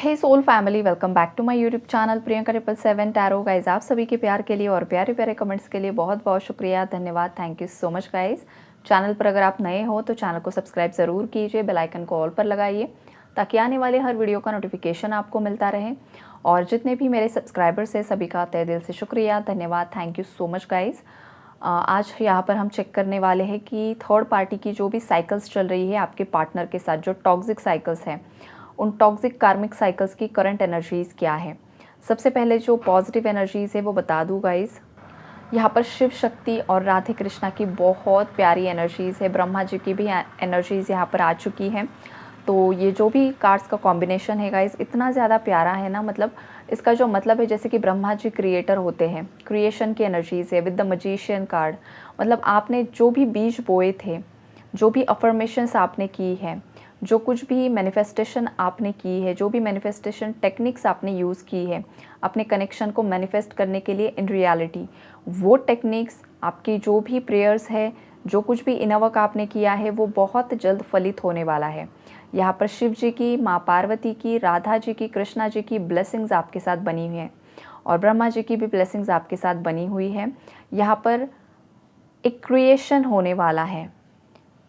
Hey soul family, welcome back to my YouTube channel Priyanka 777 tarot. Guys आप सभी के प्यार के लिए और प्यारे प्यारे कमेंट्स के लिए बहुत बहुत शुक्रिया, धन्यवाद, thank you so much guys. Channel पर अगर आप नए हो तो चैनल को सब्सक्राइब ज़रूर कीजिए, बेल आइकन को ऑल पर लगाइए ताकि आने वाले हर वीडियो का नोटिफिकेशन आपको मिलता रहे। और जितने भी मेरे सब्सक्राइबर्स हैं सभी का तहे दिल से शुक्रिया, धन्यवाद, thank you so much guys. आज यहाँ पर हम चेक करने वाले हैं कि थर्ड पार्टी की जो भी साइकिल्स चल रही है आपके पार्टनर के साथ, जो टॉक्सिक साइकिल्स हैं, उन टॉक्सिक कार्मिक साइकिल्स की करंट एनर्जीज़ क्या है। सबसे पहले जो पॉजिटिव एनर्जीज़ है वो बता दूँ गाइज़। यहाँ पर शिव शक्ति और राधे कृष्णा की बहुत प्यारी एनर्जीज़ है, ब्रह्मा जी की भी एनर्जीज़ यहाँ पर आ चुकी हैं। तो ये जो भी कार्ड्स का कॉम्बिनेशन है गाइज़ इतना ज़्यादा प्यारा है ना, मतलब इसका जो मतलब है जैसे कि ब्रह्मा जी क्रिएटर होते हैं, क्रिएशन की एनर्जीज़ है विद द मजीशियन कार्ड। मतलब आपने जो भी बीज बोए थे, जो भी अफर्मेशंस आपने की है, जो कुछ भी मैनिफेस्टेशन आपने की है, जो भी मैनिफेस्टेशन टेक्निक्स आपने यूज़ की है अपने कनेक्शन को मैनिफेस्ट करने के लिए इन रियलिटी, वो टेक्निक्स, आपकी जो भी प्रेयर्स है, जो कुछ भी इनवर्क आपने किया है वो बहुत जल्द फलित होने वाला है। यहाँ पर शिव जी की, माँ पार्वती की, राधा जी की, कृष्णा जी की ब्लेसिंग्स आपके साथ बनी हुई हैं और ब्रह्मा जी की भी ब्लेसिंग्स आपके साथ बनी हुई है। यहाँ पर एक क्रिएशन होने वाला है।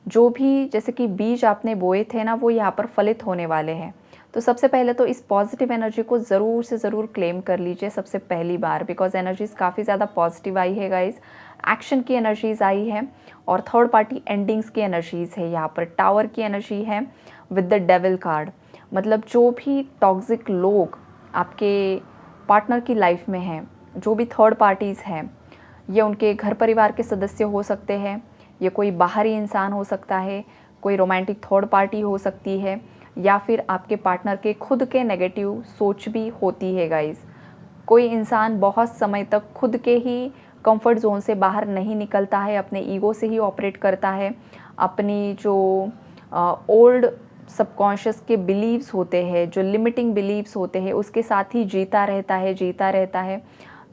जो भी जैसे कि बीज आपने बोए थे ना वो यहाँ पर फलित होने वाले हैं। तो सबसे पहले तो इस पॉजिटिव एनर्जी को ज़रूर से ज़रूर क्लेम कर लीजिए सबसे पहली बार, बिकॉज एनर्जीज़ काफ़ी ज़्यादा पॉजिटिव आई है गाइज। एक्शन की एनर्जीज़ आई है और थर्ड पार्टी एंडिंग्स की एनर्जीज़ है। यहाँ पर टावर की एनर्जी है विद द डेविल कार्ड। मतलब जो भी टॉक्सिक लोग आपके पार्टनर की लाइफ में हैं, जो भी थर्ड पार्टीज़ हैं, ये उनके घर परिवार के सदस्य हो सकते हैं, ये कोई बाहरी इंसान हो सकता है, कोई रोमांटिक थर्ड पार्टी हो सकती है, या फिर आपके पार्टनर के खुद के नेगेटिव सोच भी होती है गाइस। कोई इंसान बहुत समय तक खुद के ही कंफर्ट जोन से बाहर नहीं निकलता है, अपने ईगो से ही ऑपरेट करता है, अपनी जो ओल्ड सबकॉन्शियस के बिलीव्स होते हैं, जो लिमिटिंग बिलीव्स होते हैं, उसके साथ ही जीता रहता है,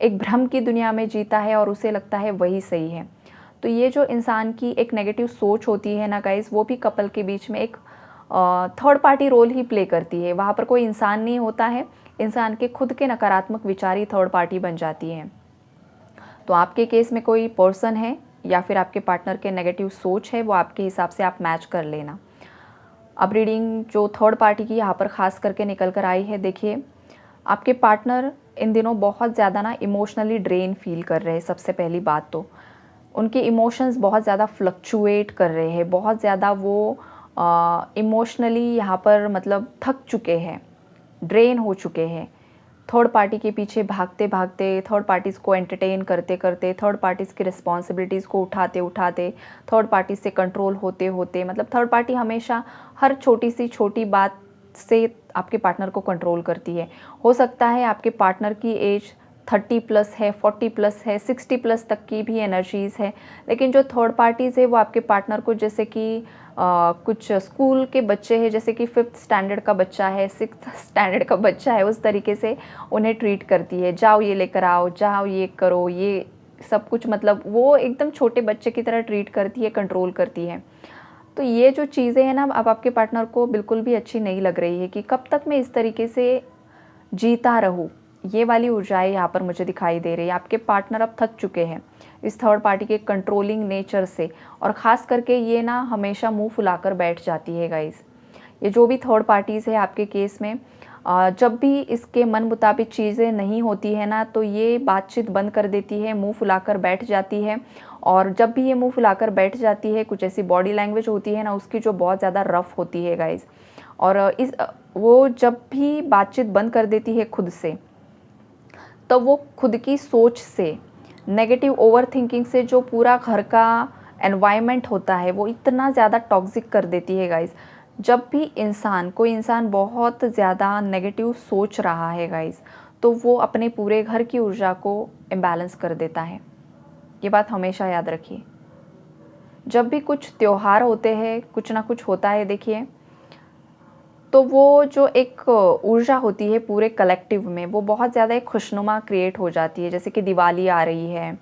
एक भ्रम की दुनिया में जीता है और उसे लगता है वही सही है। तो ये जो इंसान की एक नेगेटिव सोच होती है ना गाइस, वो भी कपल के बीच में एक थर्ड पार्टी रोल ही प्ले करती है। वहाँ पर कोई इंसान नहीं होता है, इंसान के खुद के नकारात्मक विचार ही थर्ड पार्टी बन जाती हैं। तो आपके केस में कोई पर्सन है या फिर आपके पार्टनर के नेगेटिव सोच है, वो आपके हिसाब से आप मैच कर लेना। अब रीडिंग जो थर्ड पार्टी की यहाँ पर ख़ास करके निकल कर आई है, देखिए आपके पार्टनर इन दिनों बहुत ज़्यादा ना इमोशनली ड्रेन फील कर रहे हैं। सबसे पहली बात तो उनके इमोशंस बहुत ज़्यादा फ्लक्चुएट कर रहे हैं, बहुत ज़्यादा वो इमोशनली यहाँ पर मतलब थक चुके हैं, ड्रेन हो चुके हैं। थर्ड पार्टी के पीछे भागते भागते, थर्ड पार्टीज़ को एंटरटेन करते करते, थर्ड पार्टीज़ की रिस्पॉन्सिबिलिटीज़ को उठाते उठाते, थर्ड पार्टी से कंट्रोल होते होते, मतलब थर्ड पार्टी हमेशा हर छोटी सी छोटी बात से आपके पार्टनर को कंट्रोल करती है। हो सकता है आपके पार्टनर की एज 30+ है, 40+ है, 60+ तक की भी एनर्जीज़ है, लेकिन जो थर्ड पार्टीज़ है वो आपके पार्टनर को जैसे कि कुछ स्कूल के बच्चे हैं, जैसे कि 5th स्टैंडर्ड का बच्चा है, 6th स्टैंडर्ड का बच्चा है, उस तरीके से उन्हें ट्रीट करती है। जाओ ये लेकर आओ, जाओ ये करो, ये सब कुछ, मतलब वो एकदम छोटे बच्चे की तरह ट्रीट करती है, कंट्रोल करती है। तो ये जो चीज़ें हैं ना, अब आपके पार्टनर को बिल्कुल भी अच्छी नहीं लग रही है कि कब तक मैं इस तरीके से जीता रहूँ। ये वाली ऊर्जाएँ यहाँ पर मुझे दिखाई दे रही है। आपके पार्टनर अब थक चुके हैं इस थर्ड पार्टी के कंट्रोलिंग नेचर से, और ख़ास करके ये ना हमेशा मुंह फुलाकर बैठ जाती है गाइस। ये जो भी थर्ड पार्टीज़ है आपके केस में, जब भी इसके मन मुताबिक चीज़ें नहीं होती है ना, तो ये बातचीत बंद कर देती है, मुंह फुलाकर बैठ जाती है। और जब भी ये मुंह फुलाकर बैठ जाती है, कुछ ऐसी बॉडी लैंग्वेज होती है ना उसकी जो बहुत ज़्यादा रफ़ होती है गाइस। और वो जब भी बातचीत बंद कर देती है खुद से, तो वो खुद की सोच से, नेगेटिव ओवरथिंकिंग से जो पूरा घर का एनवायरनमेंट होता है वो इतना ज़्यादा टॉक्सिक कर देती है गाइस। जब भी कोई इंसान बहुत ज़्यादा नेगेटिव सोच रहा है गाइस, तो वो अपने पूरे घर की ऊर्जा को इम्बैलेंस कर देता है। ये बात हमेशा याद रखिए। जब भी कुछ त्योहार होते हैं, कुछ ना कुछ होता है, देखिए, तो वो जो एक ऊर्जा होती है पूरे कलेक्टिव में, वो बहुत ज़्यादा एक खुशनुमा क्रिएट हो जाती है। जैसे कि दिवाली आ रही है,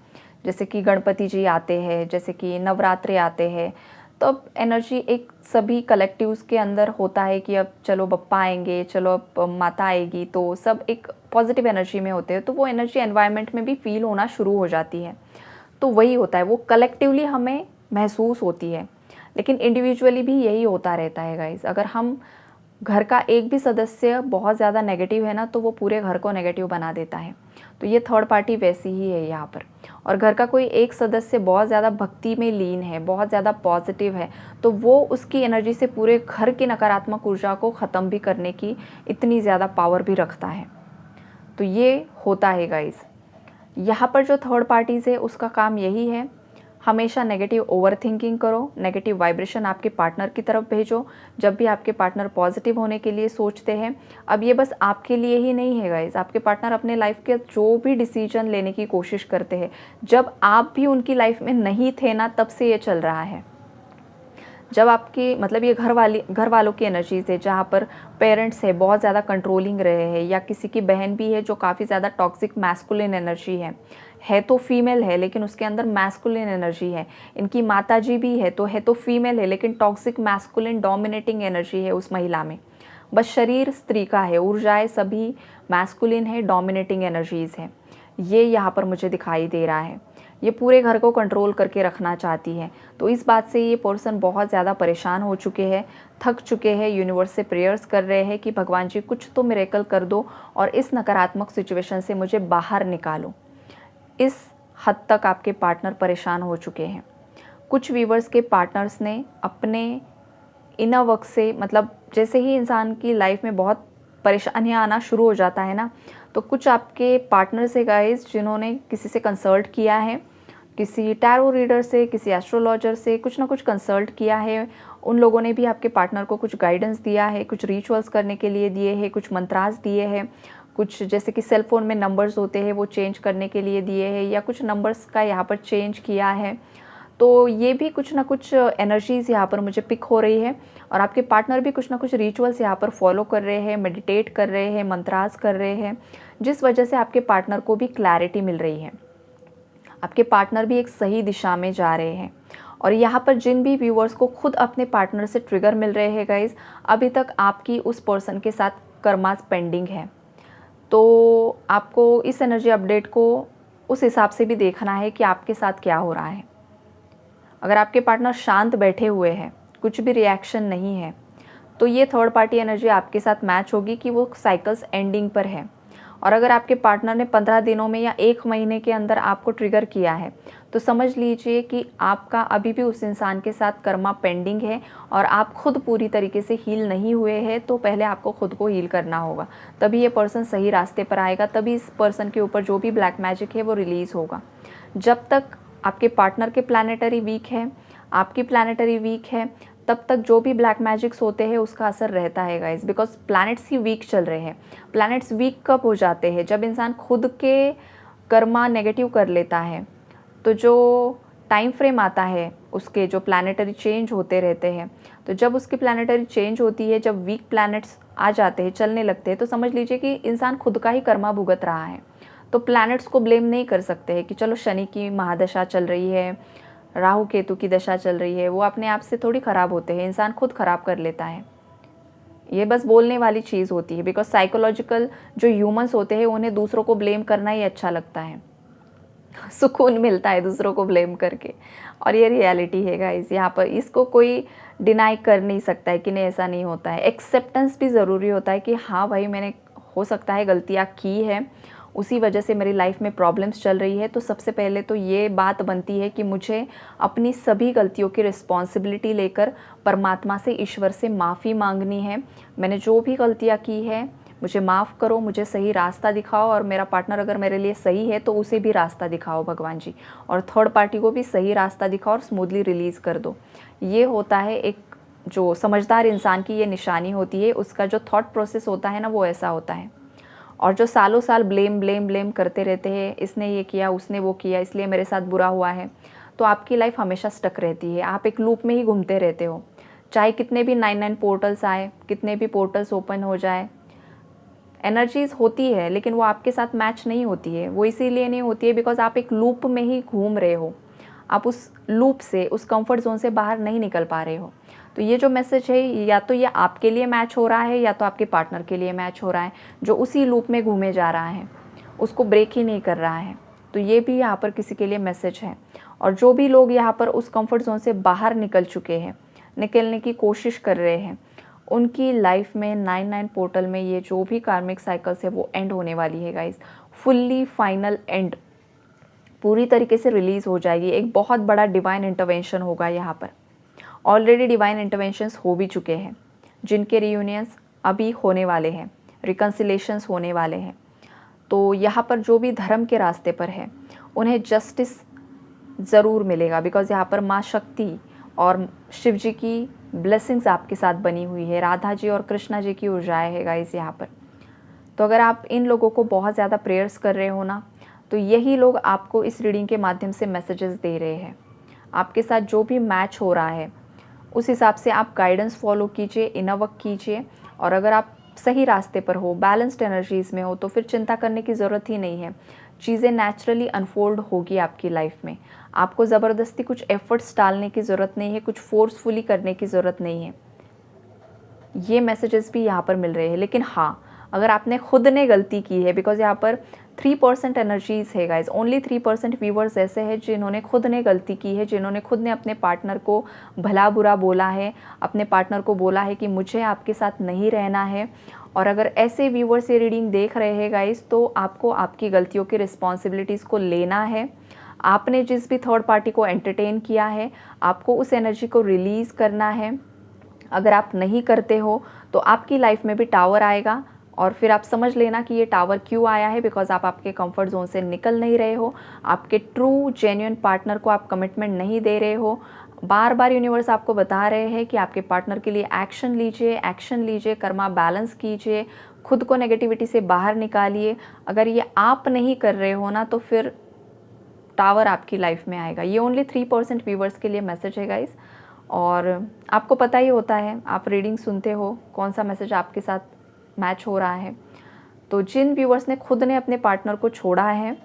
जैसे कि गणपति जी आते हैं, जैसे कि नवरात्रे आते हैं, तो अब एनर्जी एक सभी कलेक्टिव्स के अंदर होता है कि अब चलो पप्पा आएंगे, चलो अब माता आएगी, तो सब एक पॉजिटिव एनर्जी में होते हैं, तो वो एनर्जी एनवायरनमेंट में भी फील होना शुरू हो जाती है। तो वही होता है, वो कलेक्टिवली हमें महसूस होती है, लेकिन इंडिविजुअली भी यही होता रहता है गाइस। अगर हम घर का एक भी सदस्य बहुत ज़्यादा नेगेटिव है ना, तो वो पूरे घर को नेगेटिव बना देता है। तो ये थर्ड पार्टी वैसी ही है यहाँ पर। और घर का कोई एक सदस्य बहुत ज़्यादा भक्ति में लीन है, बहुत ज़्यादा पॉजिटिव है, तो वो उसकी एनर्जी से पूरे घर की नकारात्मक ऊर्जा को ख़त्म भी करने की इतनी ज़्यादा पावर भी रखता है। तो ये होता है गाइस। यहाँ पर जो थर्ड पार्टीज़ है उसका काम यही है, हमेशा नेगेटिव ओवरथिंकिंग करो, नेगेटिव वाइब्रेशन आपके पार्टनर की तरफ भेजो जब भी आपके पार्टनर पॉजिटिव होने के लिए सोचते हैं। अब ये बस आपके लिए ही नहीं है गाइस, आपके पार्टनर अपने लाइफ के जो भी डिसीजन लेने की कोशिश करते हैं, जब आप भी उनकी लाइफ में नहीं थे ना, तब से ये चल रहा है। जब आपकी मतलब ये घर वालों की एनर्जीज है, जहाँ पर पेरेंट्स है बहुत ज़्यादा कंट्रोलिंग रहे हैं, या किसी की बहन भी है जो काफ़ी ज़्यादा टॉक्सिक मैस्कुलिन एनर्जी है तो फीमेल है लेकिन उसके अंदर मैस्कुलिन एनर्जी है। इनकी माताजी भी है तो फीमेल है लेकिन टॉक्सिक मैस्कुलिन डोमिनेटिंग एनर्जी है उस महिला में। बस शरीर स्त्री का है, ऊर्जाएं सभी मैस्कुलिन है, डोमिनेटिंग एनर्जीज है। ये यहाँ पर मुझे दिखाई दे रहा है। ये पूरे घर को कंट्रोल करके रखना चाहती है। तो इस बात से ये पर्सन बहुत ज़्यादा परेशान हो चुके हैं, थक चुके हैं, यूनिवर्स से प्रेयर्स कर रहे हैं कि भगवान जी कुछ तो मिरेकल कर दो और इस नकारात्मक सिचुएशन से मुझे बाहर निकालो। इस हद तक आपके पार्टनर परेशान हो चुके हैं। कुछ व्यूवर्स के पार्टनर्स ने अपने इनर वर्क से, मतलब जैसे ही इंसान की लाइफ में बहुत परेशानियाँ आना शुरू हो जाता है ना, तो कुछ आपके पार्टनर्स है गाइस जिन्होंने किसी से कंसल्ट किया है, किसी टैरो रीडर से, किसी एस्ट्रोलॉजर से कुछ ना कुछ कंसल्ट किया है। उन लोगों ने भी आपके पार्टनर को कुछ गाइडेंस दिया है, कुछ रिचुअल्स करने के लिए दिए हैं, कुछ मंत्रास दिए हैं, कुछ जैसे कि सेल फ़ोन में नंबर्स होते हैं वो चेंज करने के लिए दिए हैं, या कुछ नंबर्स का यहाँ पर चेंज किया है। तो ये भी कुछ ना कुछ एनर्जीज़ यहाँ पर मुझे पिक हो रही है, और आपके पार्टनर भी कुछ ना कुछ रिचुअल्स यहाँ पर फॉलो कर रहे हैं, मेडिटेट कर रहे हैं, मंत्रास कर रहे हैं, जिस वजह से आपके पार्टनर को भी क्लैरिटी मिल रही है। आपके पार्टनर भी एक सही दिशा में जा रहे हैं। और यहाँ पर जिन भी व्यूअर्स को खुद अपने पार्टनर से ट्रिगर मिल रहे हैं गाइज, अभी तक आपकी उस पर्सन के साथ कर्मास पेंडिंग है, तो आपको इस एनर्जी अपडेट को उस हिसाब से भी देखना है कि आपके साथ क्या हो रहा है। अगर आपके पार्टनर शांत बैठे हुए हैं, कुछ भी रिएक्शन नहीं है, तो ये थर्ड पार्टी एनर्जी आपके साथ मैच होगी कि वो साइकिल्स एंडिंग पर है। और अगर आपके पार्टनर ने 15 दिनों में या 1 महीने के अंदर आपको ट्रिगर किया है, तो समझ लीजिए कि आपका अभी भी उस इंसान के साथ कर्मा पेंडिंग है और आप खुद पूरी तरीके से हील नहीं हुए हैं। तो पहले आपको खुद को हील करना होगा, तभी ये पर्सन सही रास्ते पर आएगा, तभी इस पर्सन के ऊपर जो भी ब्लैक मैजिक है वो रिलीज़ होगा। जब तक आपके पार्टनर के प्लैनेटरी वीक है, आपकी प्लैनेटरी वीक है, तब तक जो भी ब्लैक मैजिक्स होते हैं उसका असर रहता है गाइस, बिकॉज प्लैनेट्स ही वीक चल रहे हैं। प्लैनेट्स वीक कब हो जाते हैं? जब इंसान खुद के कर्मा नेगेटिव कर लेता है। तो जो टाइम फ्रेम आता है उसके, जो प्लैनेटरी चेंज होते रहते हैं, तो जब उसकी प्लैनेटरी चेंज होती है, जब वीक प्लैनेट्स आ जाते हैं, चलने लगते हैं, तो समझ लीजिए कि इंसान खुद का ही कर्मा भुगत रहा है। तो प्लैनेट्स को ब्लेम नहीं कर सकते हैं कि चलो शनि की महादशा चल रही है, राहु केतु की दशा चल रही है, वो अपने आप से थोड़ी ख़राब होते हैं, इंसान खुद ख़राब कर लेता है। ये बस बोलने वाली चीज़ होती है, बिकॉज साइकोलॉजिकल जो ह्यूमंस होते हैं उन्हें दूसरों को ब्लेम करना ही अच्छा लगता है, सुकून मिलता है दूसरों को ब्लेम करके। और ये रियलिटी है गाइस, यहाँ पर इसको कोई डिनाई कर नहीं सकता है कि नहीं ऐसा नहीं होता है। एक्सेप्टेंस भी ज़रूरी होता है कि हाँ भाई, मैंने हो सकता है गलतियाँ की है, उसी वजह से मेरी लाइफ में प्रॉब्लम्स चल रही है। तो सबसे पहले तो ये बात बनती है कि मुझे अपनी सभी गलतियों की रिस्पॉन्सिबिलिटी लेकर परमात्मा से, ईश्वर से माफ़ी मांगनी है। मैंने जो भी गलतियाँ की है मुझे माफ़ करो, मुझे सही रास्ता दिखाओ, और मेरा पार्टनर अगर मेरे लिए सही है तो उसे भी रास्ता दिखाओ भगवान जी, और थर्ड पार्टी को भी सही रास्ता दिखाओ और स्मूथली रिलीज़ कर दो। ये होता है एक जो समझदार इंसान की ये निशानी होती है, उसका जो थॉट प्रोसेस होता है ना वो ऐसा होता है। और जो सालों साल ब्लेम ब्लेम ब्लेम करते रहते हैं, इसने ये किया, उसने वो किया, इसलिए मेरे साथ बुरा हुआ है, तो आपकी लाइफ हमेशा स्टक रहती है। आप एक लूप में ही घूमते रहते हो, चाहे कितने भी 9 पोर्टल्स आए, कितने भी पोर्टल्स ओपन हो जाए, एनर्जीज होती है लेकिन वो आपके साथ मैच नहीं होती है। वो इसीलिए नहीं होती है बिकॉज आप एक लूप में ही घूम रहे हो। आप उस लूप से, उस कंफर्ट जोन से बाहर नहीं निकल पा रहे हो। तो ये जो मैसेज है, या तो ये आपके लिए मैच हो रहा है या तो आपके पार्टनर के लिए मैच हो रहा है, जो उसी लूप में घूमे जा रहा है, उसको ब्रेक ही नहीं कर रहा है। तो ये भी यहाँ पर किसी के लिए मैसेज है। और जो भी लोग यहाँ पर उस कंफर्ट जोन से बाहर निकल चुके हैं, निकलने की कोशिश कर रहे हैं, उनकी लाइफ में 9-9 पोर्टल में ये जो भी कार्मिक साइकिल्स है वो एंड होने वाली है गाइस। फुल्ली फाइनल एंड, पूरी तरीके से रिलीज हो जाएगी। एक बहुत बड़ा डिवाइन इंटरवेंशन होगा यहाँ पर। ऑलरेडी डिवाइन इंटरवेंशंस हो भी चुके हैं, जिनके रियूनियंस अभी होने वाले हैं, रिकन्सिलेशंस होने वाले हैं। तो यहाँ पर जो भी धर्म के रास्ते पर है, उन्हें जस्टिस ज़रूर मिलेगा, बिकॉज़ यहाँ पर माँ शक्ति और शिव जी की ब्लेसिंग्स आपके साथ बनी हुई है, राधा जी और कृष्णा जी की ऊर्जाएं है गाइस यहाँ पर। तो अगर आप इन लोगों को बहुत ज़्यादा प्रेयर्स कर रहे हो ना, तो यही लोग आपको इस रीडिंग के माध्यम से मैसेजेस दे रहे हैं। आपके साथ जो भी मैच हो रहा है, उस हिसाब से आप गाइडेंस फॉलो कीजिए, इनर वर्क कीजिए। और अगर आप सही रास्ते पर हो, बैलेंस्ड एनर्जीज़ में हो, तो फिर चिंता करने की ज़रूरत ही नहीं है। चीज़ें नेचुरली अनफोल्ड होगी आपकी लाइफ में। आपको ज़बरदस्ती कुछ एफर्ट्स डालने की ज़रूरत नहीं है, कुछ फोर्सफुली करने की ज़रूरत नहीं है। ये मैसेजेस भी यहाँ पर मिल रहे हैं। लेकिन हाँ, अगर आपने खुद ने गलती की है, बिकॉज यहाँ पर 3% एनर्जीज है गाइज, ओनली 3% व्यूवर्स ऐसे हैं जिन्होंने खुद ने गलती की है, जिन्होंने खुद ने अपने पार्टनर को भला बुरा बोला है, अपने पार्टनर को बोला है कि मुझे आपके साथ नहीं रहना है। और अगर ऐसे व्यूवर्स ये रीडिंग देख रहे हैं गाइज, तो आपको आपकी गलतियों की रिस्पॉन्सिबिलिटीज़ को लेना है। आपने जिस भी थर्ड पार्टी को एंटरटेन किया है, आपको उस एनर्जी को रिलीज़ करना है। अगर आप नहीं करते हो तो आपकी लाइफ में भी टावर आएगा, और फिर आप समझ लेना कि ये टावर क्यों आया है, बिकॉज आप आपके कंफर्ट जोन से निकल नहीं रहे हो। आपके ट्रू जेन्युइन पार्टनर को आप कमिटमेंट नहीं दे रहे हो। बार बार यूनिवर्स आपको बता रहे हैं कि आपके पार्टनर के लिए एक्शन लीजिए, कर्मा बैलेंस कीजिए, खुद को नेगेटिविटी से बाहर निकालिए। अगर ये आप नहीं कर रहे हो ना, तो फिर टावर आपकी लाइफ में आएगा। ये ओनली 3% व्यूवर्स के लिए मैसेज है गाइस। और आपको पता ही होता है, आप रीडिंग सुनते हो, कौन सा मैसेज आपके साथ मैच हो रहा है। तो जिन व्यूवर्स ने खुद ने अपने पार्टनर को छोड़ा है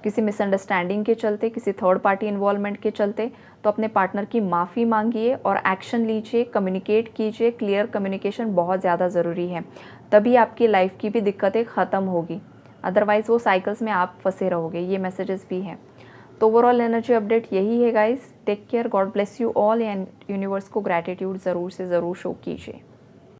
किसी मिसअंडरस्टैंडिंग के चलते, किसी थर्ड पार्टी इन्वॉल्वमेंट के चलते, तो अपने पार्टनर की माफ़ी मांगिए और एक्शन लीजिए, कम्युनिकेट कीजिए। क्लियर कम्युनिकेशन बहुत ज़्यादा ज़रूरी है, तभी आपकी लाइफ की भी दिक्कतें ख़त्म होगी। अदरवाइज़ वो साइकिल्स में आप फंसे रहोगे। ये मैसेजेस भी हैं। तो ओवरऑल एनर्जी अपडेट यही है guys. Take care, God bless you all, and universe को ग्रैटिट्यूड ज़रूर से ज़रूर शो कीजिए।